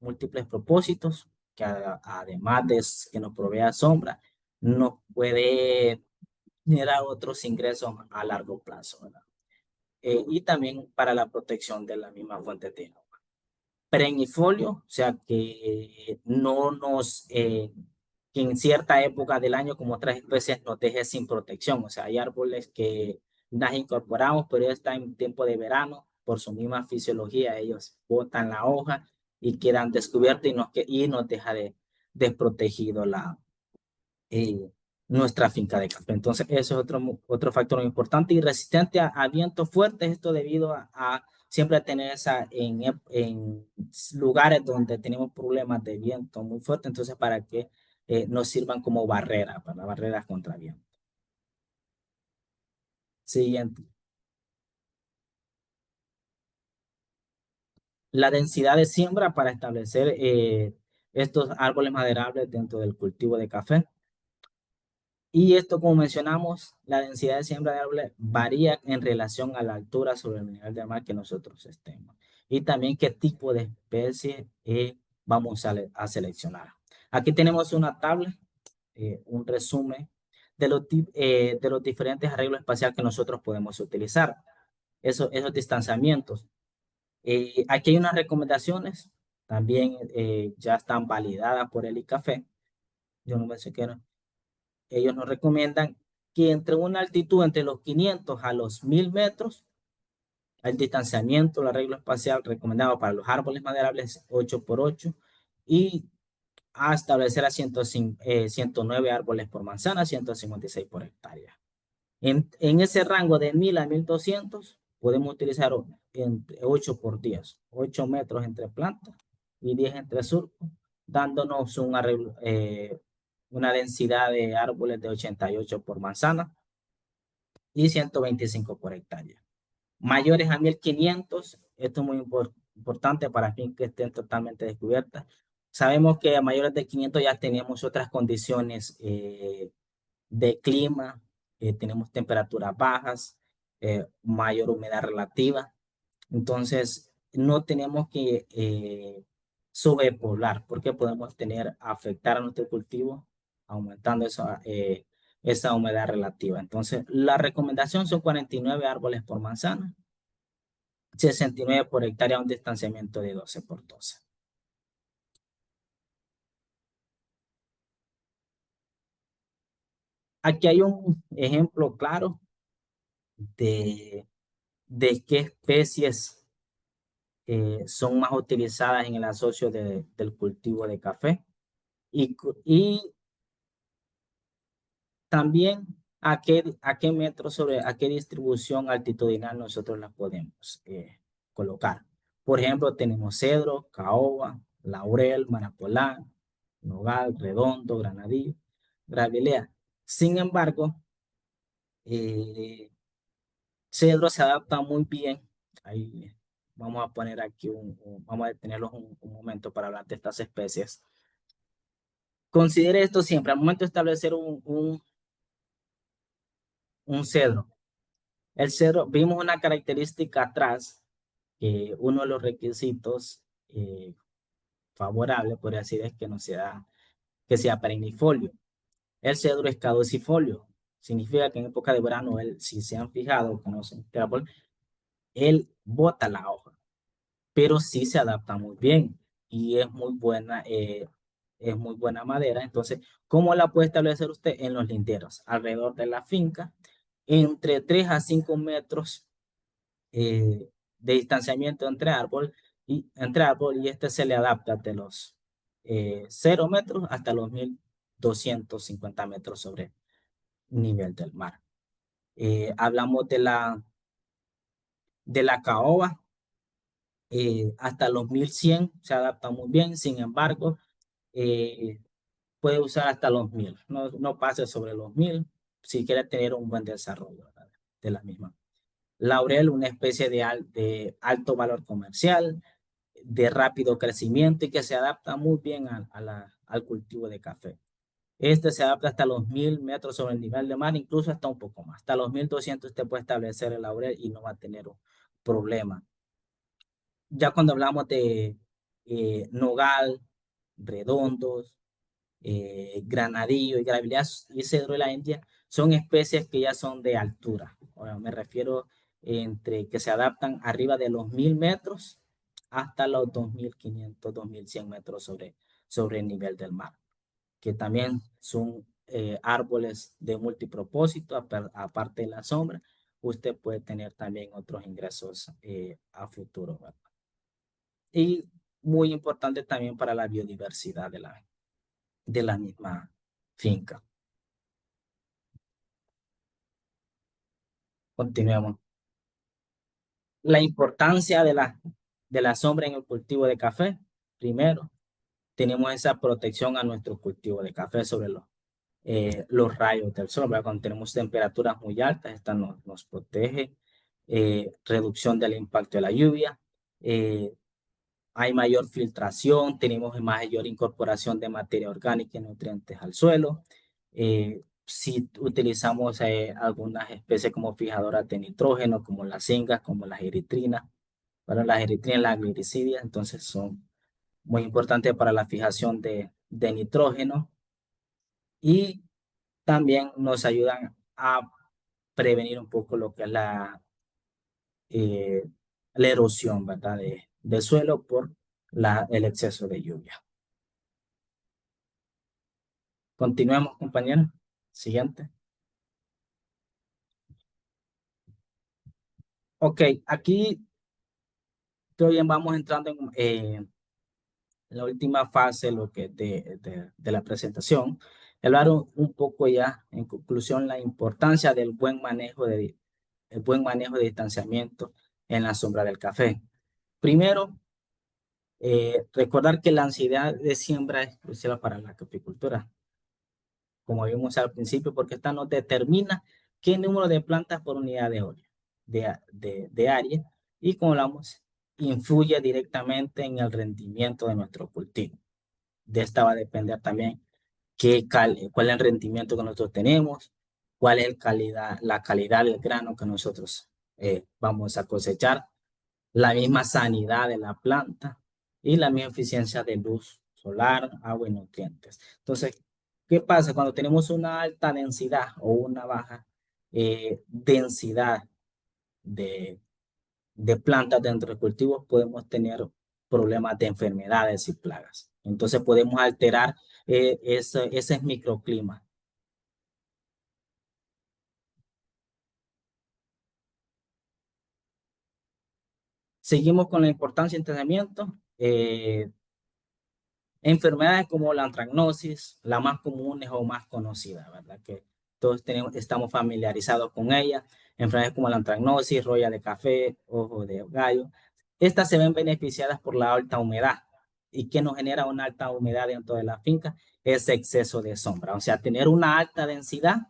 múltiples propósitos, que además de que nos provea sombra, nos puede generar otros ingresos a largo plazo, ¿verdad? Y también para la protección de la misma fuente de agua. Perennifolio, o sea, que no nos, que en cierta época del año, como otras especies, nos deje sin protección. O sea, hay árboles que las incorporamos, pero ya está en tiempo de verano, por su misma fisiología, ellos botan la hoja y quedan descubiertos y nos deja desprotegido eh, nuestra finca de café. Entonces, eso es otro factor muy importante y resistente a vientos fuertes, esto debido a siempre tener en lugares donde tenemos problemas de viento muy fuerte, entonces para que nos sirvan como barreras, para barreras contra viento. Siguiente. La densidad de siembra para establecer estos árboles maderables dentro del cultivo de café. Y esto, como mencionamos, la densidad de siembra de árboles varía en relación a la altura sobre el nivel del mar que nosotros estemos. Y también qué tipo de especie vamos a seleccionar. Aquí tenemos una tabla, un resumen de los diferentes arreglos espaciales que nosotros podemos utilizar. Esos distanciamientos. Aquí hay unas recomendaciones, también ya están validadas por el ICAFE. Yo no pensé que eran. Ellos nos recomiendan que entre una altitud entre los 500 a los 1000 metros, el distanciamiento, el arreglo espacial recomendado para los árboles maderables es 8 por 8 y a establecer a 109 árboles por manzana, 156 por hectárea. En ese rango de 1000 a 1200 podemos utilizar entre 8 por 10, 8 metros entre plantas y 10 entre surcos, dándonos una densidad de árboles de 88 por manzana y 125 por hectárea. Mayores a 1500, esto es muy importante para fin que estén totalmente descubiertas. Sabemos que a mayores de 500 ya teníamos otras condiciones de clima, tenemos temperaturas bajas, mayor humedad relativa. Entonces, no tenemos que sobrepoblar porque podemos afectar a nuestro cultivo aumentando esa humedad relativa. Entonces, la recomendación son 49 árboles por manzana, 69 por hectárea, un distanciamiento de 12 por 12. Aquí hay un ejemplo claro de, de qué especies son más utilizadas en el asocio del cultivo de café y también a qué distribución altitudinal nosotros las podemos colocar. Por ejemplo, tenemos cedro, caoba, laurel, marapolán, nogal, redondo, granadillo, gravilea. Sin embargo, eh, cedro se adapta muy bien. Ahí vamos a poner aquí vamos a detenerlos un momento para hablar de estas especies. Considere esto siempre, al momento de establecer un cedro. El cedro, vimos una característica atrás, que uno de los requisitos favorables, por así decir, que no sea, que sea perennifolio. El cedro es caducifolio. Significa que en época de verano, si se han fijado, conocen este árbol, él bota la hoja, pero sí se adapta muy bien y es muy buena madera. Entonces, ¿cómo la puede establecer usted? En los linderos, alrededor de la finca, entre 3 a 5 metros de distanciamiento entre árbol y este se le adapta de los 0 metros hasta los 1250 metros sobre nivel del mar. Hablamos de la caoba, hasta los 1100 se adapta muy bien, sin embargo, eh, puede usar hasta los 1000, no pase sobre los 1000 si quiere tener un buen desarrollo, ¿verdad?, de la misma. Laurel, una especie de alto valor comercial, de rápido crecimiento y que se adapta muy bien al cultivo de café. Este se adapta hasta los 1000 metros sobre el nivel de mar, incluso hasta un poco más. Hasta los 1200 usted puede establecer el laurel y no va a tener un problema. Ya cuando hablamos de nogal, redondos, granadillo y gravilidad y cedro de la India, son especies que ya son de altura. Ahora me refiero entre que se adaptan arriba de los 1000 metros hasta los 2500, 2100 metros sobre el nivel del mar, que también son árboles de multipropósito, aparte de la sombra, usted puede tener también otros ingresos a futuro, ¿verdad? Y muy importante también para la biodiversidad de la misma finca. Continuemos. La importancia de la sombra en el cultivo de café. Primero, tenemos esa protección a nuestro cultivo de café sobre los rayos del sol, ¿verdad? Cuando tenemos temperaturas muy altas, esta nos protege. Reducción del impacto de la lluvia. Hay mayor filtración, tenemos mayor incorporación de materia orgánica y nutrientes al suelo. Si utilizamos algunas especies como fijadoras de nitrógeno, como las zingas, como las eritrinas, para las eritrinas, las gliricidias, entonces son muy importantes para la fijación de nitrógeno y también nos ayudan a prevenir un poco lo que es eh, la erosión, ¿verdad?, del suelo por el exceso de lluvia. Continuemos, compañeros. Siguiente. Ok, aquí todavía vamos entrando en la última fase lo que de la presentación, hablar un poco ya en conclusión la importancia del el buen manejo de distanciamiento en la sombra del café. Primero, recordar que la ansiedad de siembra es crucial para la caficultura, como vimos al principio, porque esta nos determina qué número de plantas por unidad de área, de área, y como hablamos, influye directamente en el rendimiento de nuestro cultivo. De esta va a depender también cuál es el rendimiento que nosotros tenemos, cuál es la calidad del grano que nosotros vamos a cosechar, la misma sanidad de la planta y la misma eficiencia de luz solar, agua y nutrientes. Entonces, ¿qué pasa cuando tenemos una alta densidad o una baja densidad de, de plantas dentro del cultivo? Podemos tener problemas de enfermedades y plagas. Entonces podemos alterar ese microclima. Seguimos con la importancia del entrenamiento. Enfermedades como la antracnosis, la más comunes o más conocida, ¿verdad? Que todos estamos familiarizados con ella. Enfermedades como la antracnosis, roya de café, ojo de gallo. Estas se ven beneficiadas por la alta humedad. ¿Y qué nos genera una alta humedad dentro de la finca? Es exceso de sombra. O sea, tener una alta densidad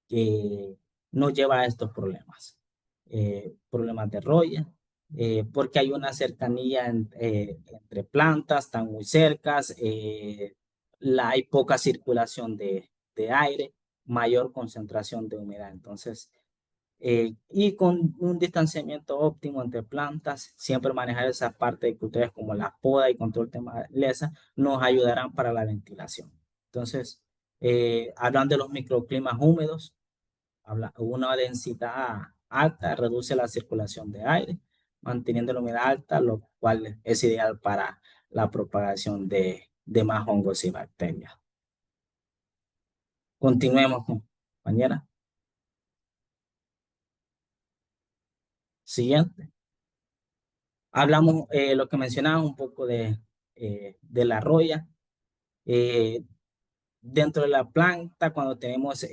que nos lleva a estos problemas. Problemas de roya, porque hay una cercanía entre plantas, están muy cercas, hay poca circulación de aire, mayor concentración de humedad. Entonces, y con un distanciamiento óptimo entre plantas, siempre manejar esa parte de culturas como la poda y control de maleza nos ayudarán para la ventilación. Entonces, hablando de los microclimas húmedos, una densidad alta reduce la circulación de aire, manteniendo la humedad alta, lo cual es ideal para la propagación de más hongos y bacterias. Continuemos, compañera. Siguiente. Hablamos, lo que mencionaba un poco de la roya. Eh, Dentro de la planta, cuando tenemos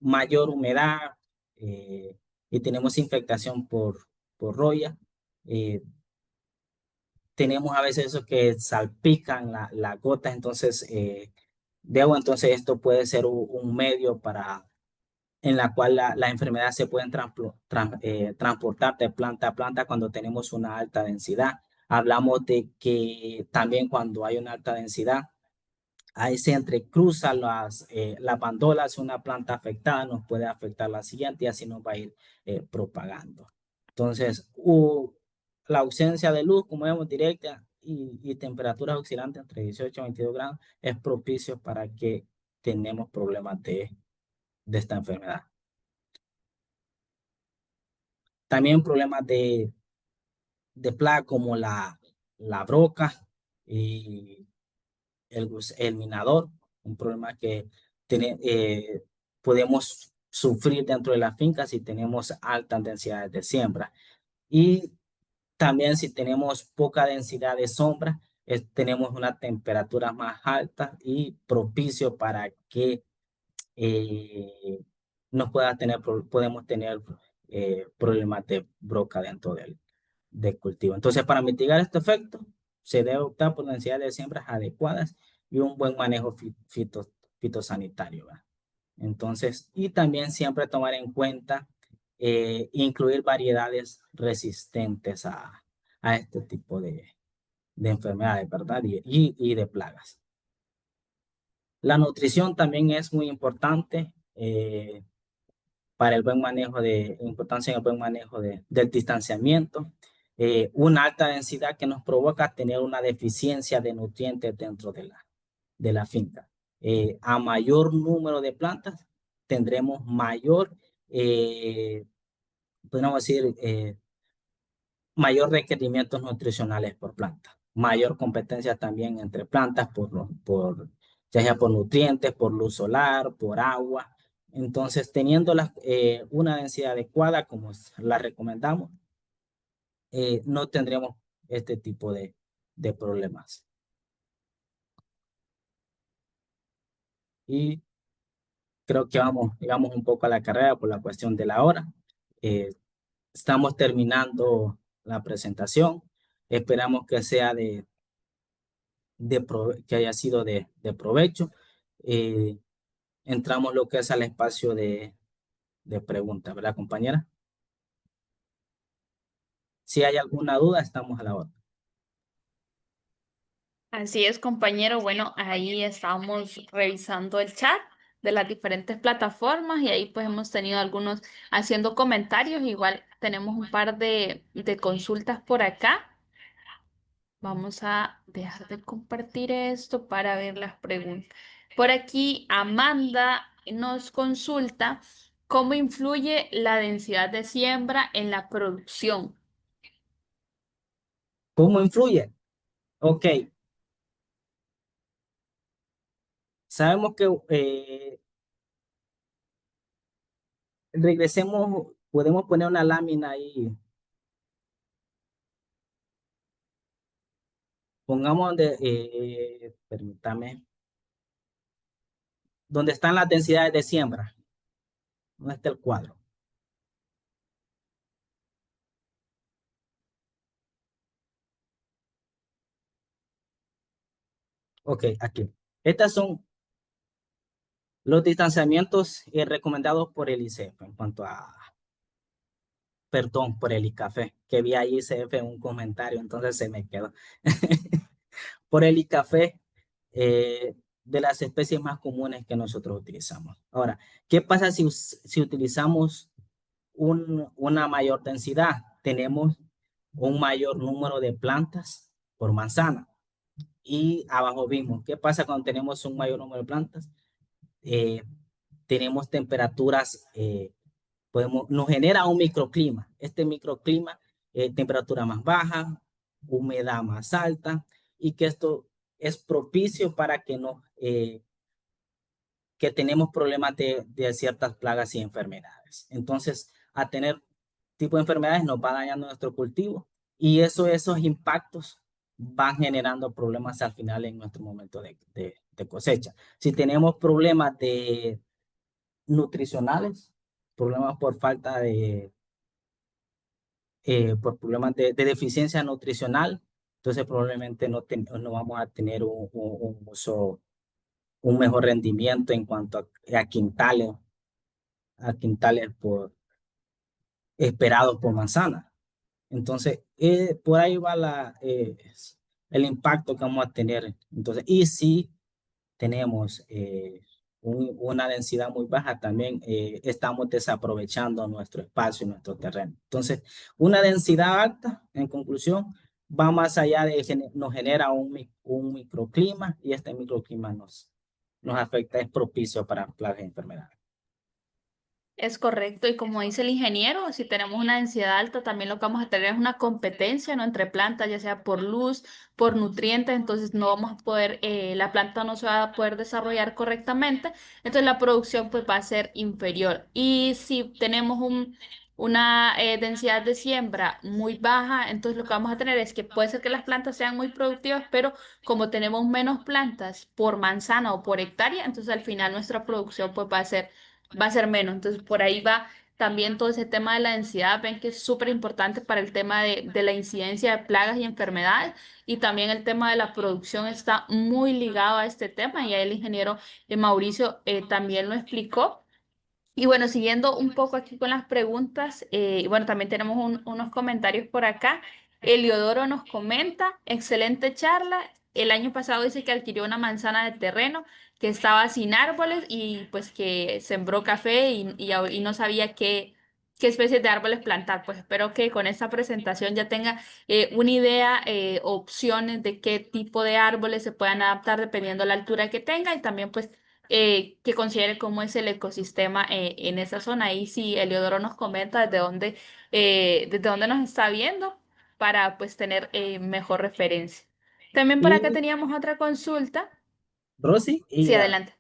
mayor humedad y tenemos infectación por roya, eh, tenemos a veces eso que salpican las gotas, entonces, de agua, entonces esto puede ser un medio en la cual la enfermedad se puede transportar de planta a planta cuando tenemos una alta densidad. Hablamos de que también cuando hay una alta densidad, ahí se entrecruzan las bandolas, una planta afectada nos puede afectar la siguiente y así nos va a ir propagando. Entonces, la ausencia de luz, como vemos, directa y temperaturas oscilantes entre 18 y 22 grados es propicio para que tenemos problemas de esta enfermedad. También problemas de plaga como la broca y el minador, un problema que podemos sufrir dentro de la finca si tenemos altas densidades de siembra. Y también si tenemos poca densidad de sombra, tenemos una temperatura más alta y propicio para que eh, podemos tener problemas de broca dentro del cultivo. Entonces, para mitigar este efecto, se debe optar por densidades de siembras adecuadas y un buen manejo fitosanitario, ¿verdad? Entonces, y también siempre tomar en cuenta incluir variedades resistentes a este tipo de enfermedades, ¿verdad? Y de plagas. La nutrición también es muy importante para el buen manejo importancia en el buen manejo del distanciamiento. Una alta densidad que nos provoca tener una deficiencia de nutrientes dentro de la finca. A mayor número de plantas, tendremos podemos decir, mayor requerimientos nutricionales por planta, mayor competencia también entre plantas ya sea por nutrientes, por luz solar, por agua. Entonces, teniendo una densidad adecuada, como la recomendamos, no tendremos este tipo de problemas. Y creo que vamos un poco a la carrera por la cuestión de la hora. Eh, Estamos terminando la presentación. Esperamos que sea que haya sido de provecho. Eh, Entramos lo que es al espacio de preguntas, ¿verdad, compañera? Si hay alguna duda, estamos a la hora. Así es, compañero. Bueno, ahí estamos revisando el chat de las diferentes plataformas y ahí pues hemos tenido algunos haciendo comentarios. Igual tenemos un par de consultas por acá. Vamos a dejar de compartir esto para ver las preguntas. Por aquí, Amanda nos consulta cómo influye la densidad de siembra en la producción. ¿Cómo influye? Ok, sabemos que regresemos, podemos poner una lámina ahí. Pongamos permítame, donde están las densidades de siembra. ¿Dónde está el cuadro? Ok, aquí. Estas son los distanciamientos recomendados por el ICF en cuanto a, perdón, por el ICAFE, que vi ahí ICF en un comentario, entonces se me quedó. Por el ICAFE de las especies más comunes que nosotros utilizamos. Ahora, ¿qué pasa si utilizamos una mayor densidad? Tenemos un mayor número de plantas por manzana. Y abajo vimos, ¿qué pasa cuando tenemos un mayor número de plantas? Eh, Tenemos temperaturas, nos genera un microclima. Este microclima, temperatura más baja, humedad más alta, y que esto es propicio para que tenemos problemas de ciertas plagas y enfermedades. Entonces, a tener tipo de enfermedades nos va dañando nuestro cultivo y esos impactos van generando problemas al final en nuestro momento de cosecha. Si tenemos problemas nutricionales, problemas por falta por problemas de deficiencia nutricional, entonces probablemente no vamos a tener un mejor rendimiento en cuanto a quintales esperados por manzana. Entonces, por ahí va el impacto que vamos a tener. Entonces, y si tenemos una densidad muy baja, también estamos desaprovechando nuestro espacio y nuestro terreno. Entonces, una densidad alta, en conclusión, va más allá nos genera un microclima y este microclima nos afecta, es propicio para plagas y enfermedades. Es correcto, y como dice el ingeniero, si tenemos una densidad alta, también lo que vamos a tener es una competencia, ¿no? Entre plantas, ya sea por luz, por nutrientes, entonces no vamos a poder, la planta no se va a poder desarrollar correctamente, entonces la producción pues va a ser inferior. Y si tenemos una densidad de siembra muy baja, entonces lo que vamos a tener es que puede ser que las plantas sean muy productivas, pero como tenemos menos plantas por manzana o por hectárea, entonces al final nuestra producción pues va a ser menos. Entonces, por ahí va también todo ese tema de la densidad. Ven que es súper importante para el tema de la incidencia de plagas y enfermedades. Y también el tema de la producción está muy ligado a este tema. Y ahí el ingeniero Mauricio también lo explicó. Y bueno, siguiendo un poco aquí con las preguntas, y bueno, también tenemos unos comentarios por acá. Eliodoro nos comenta, excelente charla. El año pasado dice que adquirió una manzana de terreno que estaba sin árboles y pues que sembró café y no sabía qué especies de árboles plantar. Pues espero que con esta presentación ya tenga una idea, opciones de qué tipo de árboles se puedan adaptar dependiendo de la altura que tenga y también pues que considere cómo es el ecosistema en esa zona. Ahí sí, Eliodoro nos comenta desde dónde nos está viendo para pues tener mejor referencia. También por acá Y teníamos otra consulta. Rosy, Sí, y adelante.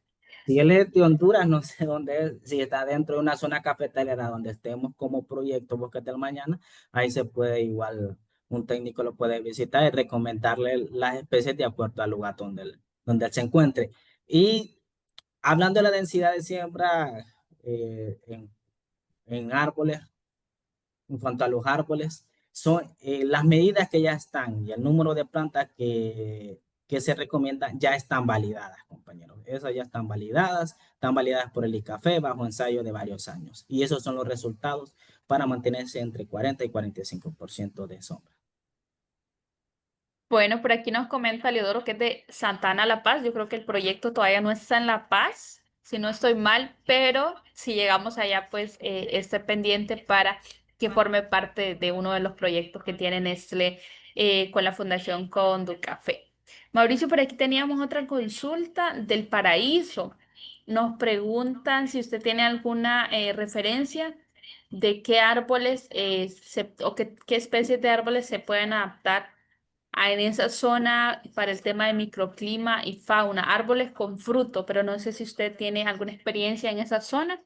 si él es de Honduras, no sé dónde es, si está dentro de una zona cafetalera donde estemos como proyecto Bosque del Mañana, ahí se puede igual un técnico lo puede visitar y recomendarle las especies de acuerdo al lugar donde él se encuentre. Y hablando de la densidad de siembra en árboles, en cuanto a los árboles, son las medidas que ya están y el número de plantas que se recomiendan ya están validadas, compañeros. Esas ya están validadas por el ICAFE bajo ensayo de varios años. Y esos son los resultados para mantenerse entre 40 y 45% de sombra. Bueno, por aquí nos comenta Leodoro que es de Santana La Paz. Yo creo que el proyecto todavía no está en La Paz, si no estoy mal, pero si llegamos allá, pues esté pendiente para que forme parte de uno de los proyectos que tiene Nestlé con la Fundación Conducafé. Mauricio, por aquí teníamos otra consulta del Paraíso. Nos preguntan si usted tiene alguna referencia de qué árboles o qué especies de árboles se pueden adaptar en esa zona para el tema de microclima y fauna, árboles con fruto, pero no sé si usted tiene alguna experiencia en esa zona.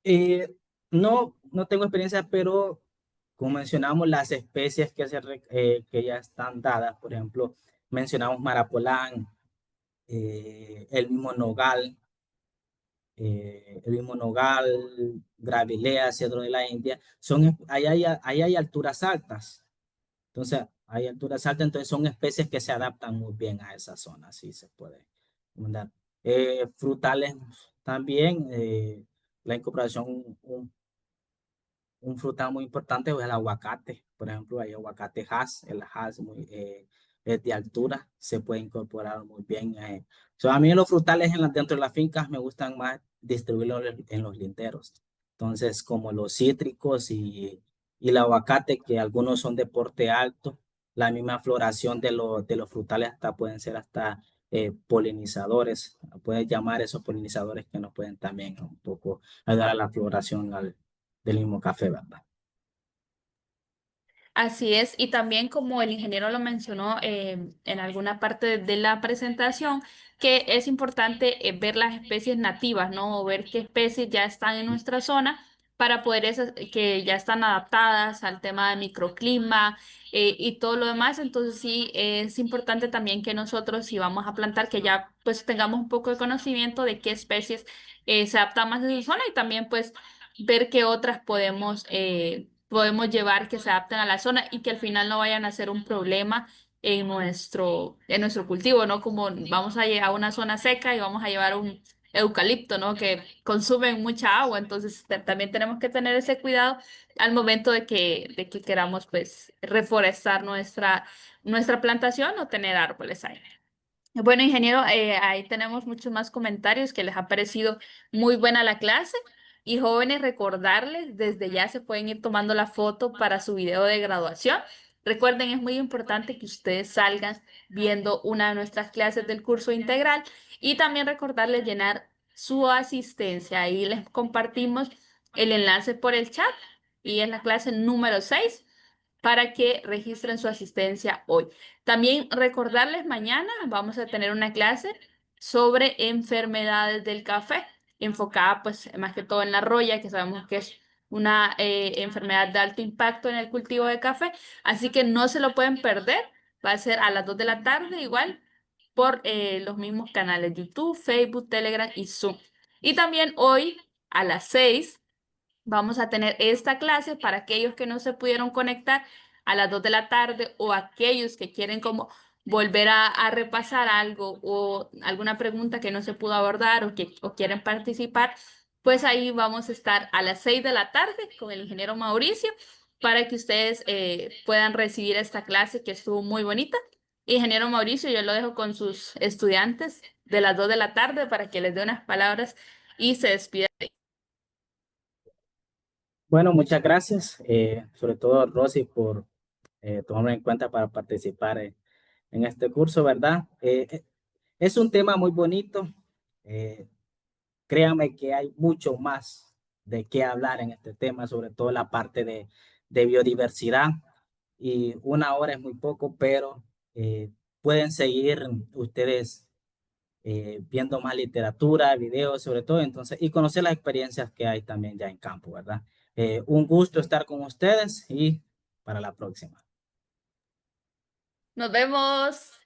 Eh, no tengo experiencia, pero como mencionamos, las especies que ya están dadas, por ejemplo, mencionamos marapolán, el mismo nogal, gravilea, cedro de la India, ahí hay alturas altas. Entonces, hay alturas altas, entonces son especies que se adaptan muy bien a esa zona, así se puede recomendar. Frutales también, la incorporación, un frutal muy importante es el aguacate. Por ejemplo, hay aguacate Hass, el Hass es de altura, se puede incorporar muy bien. A mí los frutales dentro de las fincas me gustan más distribuirlos en los linderos. Entonces, como los cítricos y el aguacate, que algunos son de porte alto, la misma floración de los frutales hasta pueden ser hasta polinizadores. Puedes llamar esos polinizadores que nos pueden también un poco ayudar a la floración del mismo café, ¿verdad? Así es, y también como el ingeniero lo mencionó en alguna parte de la presentación, que es importante ver las especies nativas, ¿no? O ver qué especies ya están en nuestra zona para poder esas que ya están adaptadas al tema de microclima y todo lo demás. Entonces sí, es importante también que nosotros, si vamos a plantar, que ya pues tengamos un poco de conocimiento de qué especies se adaptan más a esa zona y también pues ver qué otras podemos llevar que se adapten a la zona y que al final no vayan a ser un problema en nuestro cultivo, ¿no? Como vamos a llegar a una zona seca y vamos a llevar un eucalipto, ¿no? Que consumen mucha agua, entonces también tenemos que tener ese cuidado al momento de que queramos, pues, reforestar nuestra plantación o tener árboles ahí. Bueno, ingeniero, ahí tenemos muchos más comentarios que les ha parecido muy buena la clase. Y jóvenes, recordarles, desde ya se pueden ir tomando la foto para su video de graduación. Recuerden, es muy importante que ustedes salgan viendo una de nuestras clases del curso integral y también recordarles llenar su asistencia. Ahí les compartimos el enlace por el chat y es la clase número 6 para que registren su asistencia hoy. También recordarles, mañana vamos a tener una clase sobre enfermedades del café, enfocada pues más que todo en la roya, que sabemos que es una enfermedad de alto impacto en el cultivo de café, así que no se lo pueden perder. Va a ser a las 2 de la tarde, igual por los mismos canales YouTube, Facebook, Telegram y Zoom. Y también hoy a las 6 vamos a tener esta clase para aquellos que no se pudieron conectar a las 2 de la tarde o aquellos que quieren como volver a repasar algo o alguna pregunta que no se pudo abordar o quieren participar, pues ahí vamos a estar a las 6 de la tarde con el ingeniero Mauricio para que ustedes puedan recibir esta clase que estuvo muy bonita. Ingeniero Mauricio, yo lo dejo con sus estudiantes de las 2 de la tarde para que les dé unas palabras y se despida. Bueno, muchas gracias, sobre todo Rosy, por tomarme en cuenta para participar en este curso, ¿verdad? Es un tema muy bonito. eh, Créanme que hay mucho más de qué hablar en este tema, sobre todo la parte de biodiversidad. Y una hora es muy poco, pero pueden seguir ustedes viendo más literatura, videos, sobre todo, entonces, y conocer las experiencias que hay también ya en campo, ¿verdad? Un gusto estar con ustedes y para la próxima. Nos vemos.